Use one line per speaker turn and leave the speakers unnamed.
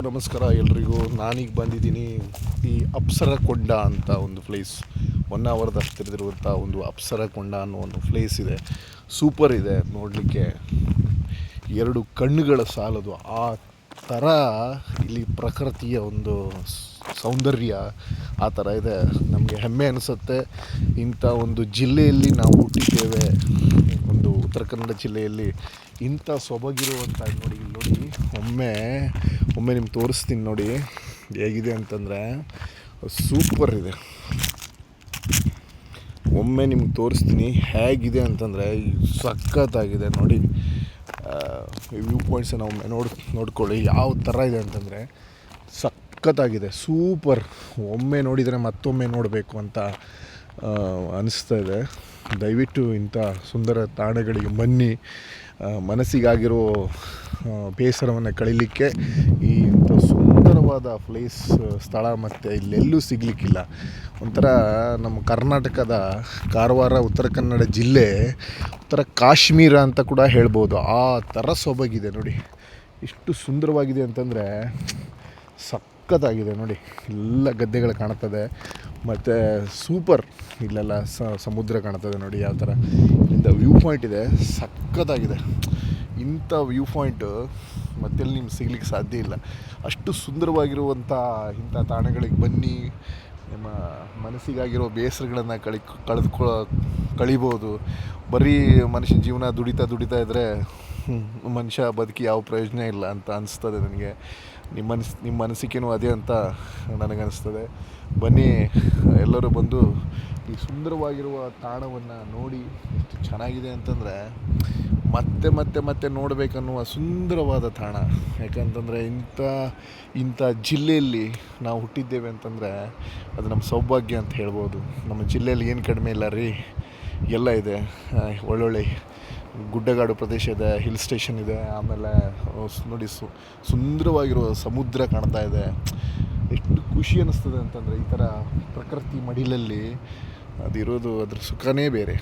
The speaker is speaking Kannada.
ನಮಸ್ಕಾರ ಎಲ್ರಿಗೂ. ನಾನೀಗ ಬಂದಿದ್ದೀನಿ ಈ ಅಪ್ಸರಕೊಂಡ ಅಂತ ಒಂದು ಪ್ಲೇಸ್. 1 ಅವರ್ದ ಹತ್ತಿರದಿರುವಂಥ ಒಂದು ಅಪ್ಸರಕೊಂಡ ಅನ್ನೋ ಒಂದು ಪ್ಲೇಸ್ ಇದೆ. ಸೂಪರ್ ಇದೆ ನೋಡಲಿಕ್ಕೆ, 2 ಕಣ್ಣುಗಳ ಸಾಲದು ಆ ಥರ ಇಲ್ಲಿ ಪ್ರಕೃತಿಯ ಒಂದು ಸೌಂದರ್ಯ ಆ ಥರ ಇದೆ. ನಮಗೆ ಹೆಮ್ಮೆ ಅನಿಸುತ್ತೆ ಇಂಥ ಒಂದು ಜಿಲ್ಲೆಯಲ್ಲಿ ನಾವು ಹುಟ್ಟಿದ್ದೇವೆ. ಒಂದು ಉತ್ತರ ಕನ್ನಡ ಜಿಲ್ಲೆಯಲ್ಲಿ ಇಂಥ ಸೊಬಗಿರುವಂಥ ನೋಡಿ, ಇಲ್ಲಿ ನೋಡಿ, ಒಮ್ಮೆ ನಿಮ್ಗೆ ತೋರಿಸ್ತೀನಿ ನೋಡಿ ಹೇಗಿದೆ ಅಂತಂದರೆ ಸೂಪರ್ ಇದೆ. ಒಮ್ಮೆ ನಿಮ್ಗೆ ತೋರಿಸ್ತೀನಿ ಹೇಗಿದೆ ಅಂತಂದರೆ ಸಖತ್ತಾಗಿದೆ ನೋಡಿ. ಈ ವ್ಯೂ ಪಾಯಿಂಟ್ಸನ್ನು ಒಮ್ಮೆ ನೋಡ್ಕೊಳ್ಳಿ ಯಾವ ಥರ ಇದೆ ಅಂತಂದರೆ ಸಖತ್ತಾಗಿದೆ, ಸೂಪರ್. ಒಮ್ಮೆ ನೋಡಿದರೆ ಮತ್ತೊಮ್ಮೆ ನೋಡಬೇಕು ಅಂತ ಅನಿಸ್ತಾ ಇದೆ. ದಯವಿಟ್ಟು ಇಂಥ ಸುಂದರ ತಾಣಗಳಿಗೆ ಬನ್ನಿ. ಮನಸ್ಸಿಗಾಗಿರೋ ಬೇಸರವನ್ನು ಕಳೀಲಿಕ್ಕೆ ಈ ಇಂಥ ಸುಂದರವಾದ ಪ್ಲೇಸ್ ಸ್ಥಳ ಮತ್ತು ಇಲ್ಲೆಲ್ಲೂ ಸಿಗಲಿಕ್ಕಿಲ್ಲ. ಒಂಥರ ನಮ್ಮ ಕರ್ನಾಟಕದ ಕಾರವಾರ ಉತ್ತರ ಕನ್ನಡ ಜಿಲ್ಲೆ ಒಂಥರ ಕಾಶ್ಮೀರ ಅಂತ ಕೂಡ ಹೇಳ್ಬೋದು. ಆ ಥರ ಸೊಬಗಿದೆ ನೋಡಿ, ಎಷ್ಟು ಸುಂದರವಾಗಿದೆ ಅಂತಂದರೆ ಸಖತ್ತಾಗಿದೆ ನೋಡಿ. ಎಲ್ಲ ಗದ್ದೆಗಳು ಕಾಣ್ತದೆ ಮತ್ತು ಸೂಪರ್. ಇಲ್ಲೆಲ್ಲ ಸಮುದ್ರ ಕಾಣ್ತದೆ ನೋಡಿ ಯಾವ ಥರ. ಇಲ್ಲಿಂದ ವ್ಯೂ ಪಾಯಿಂಟ್ ಇದೆ, ಸಖತ್ತಾಗಿದೆ. ಇಂಥ ವ್ಯೂ ಪಾಯಿಂಟು ಮತ್ತೆಲ್ಲಿ ನಿಮ್ಗೆ ಸಿಗ್ಲಿಕ್ಕೆ ಸಾಧ್ಯ ಇಲ್ಲ. ಅಷ್ಟು ಸುಂದರವಾಗಿರುವಂಥ ಇಂಥ ತಾಣಗಳಿಗೆ ಬನ್ನಿ. ನಿಮ್ಮ ಮನಸ್ಸಿಗಾಗಿರೋ ಬೇಸರಗಳನ್ನು ಕಳಿಬೋದು. ಬರೀ ಮನುಷ್ಯನ ಜೀವನ ದುಡಿತಾ ಇದ್ದರೆ ಮನುಷ್ಯ ಬದುಕಿ ಯಾವ ಪ್ರಯೋಜನ ಇಲ್ಲ ಅಂತ ಅನಿಸ್ತದೆ ನನಗೆ. ನಿಮ್ಮ ಅನಿಸಿಕೆನೂ ಅದೇ ಅಂತ ನನಗನ್ನಿಸ್ತದೆ. ಬನ್ನಿ, ಎಲ್ಲರೂ ಬಂದು ಈ ಸುಂದರವಾಗಿರುವ ತಾಣವನ್ನು ನೋಡಿ. ಎಷ್ಟು ಚೆನ್ನಾಗಿದೆ ಅಂತಂದರೆ ಮತ್ತೆ ನೋಡಬೇಕನ್ನುವ ಸುಂದರವಾದ ತಾಣ. ಯಾಕಂತಂದರೆ ಇಂಥ ಜಿಲ್ಲೆಯಲ್ಲಿ ನಾವು ಹುಟ್ಟಿದ್ದೇವೆ ಅಂತಂದರೆ ಅದು ನಮ್ಮ ಸೌಭಾಗ್ಯ ಅಂತ ಹೇಳ್ಬೋದು. ನಮ್ಮ ಜಿಲ್ಲೆಯಲ್ಲಿ ಏನು ಕಡಿಮೆ ಇಲ್ಲ ರೀ, ಎಲ್ಲ ಇದೆ. ಒಳ್ಳೊಳ್ಳೆ ಗುಡ್ಡಗಾಡು ಪ್ರದೇಶ ಇದೆ, ಹಿಲ್ ಸ್ಟೇಷನ್ ಇದೆ, ಆಮೇಲೆ ನೋಡಿ ಸುಂದರವಾಗಿರುವ ಸಮುದ್ರ ಕಾಣ್ತಾ ಇದೆ. ಎಷ್ಟು ಖುಷಿ ಅನ್ನಿಸ್ತದೆ ಅಂತಂದರೆ ಈ ಥರ ಪ್ರಕೃತಿ ಮಡಿಲಲ್ಲಿ ಅದಿರೋದು, ಅದ್ರ ಸುಖನೇ ಬೇರೆ.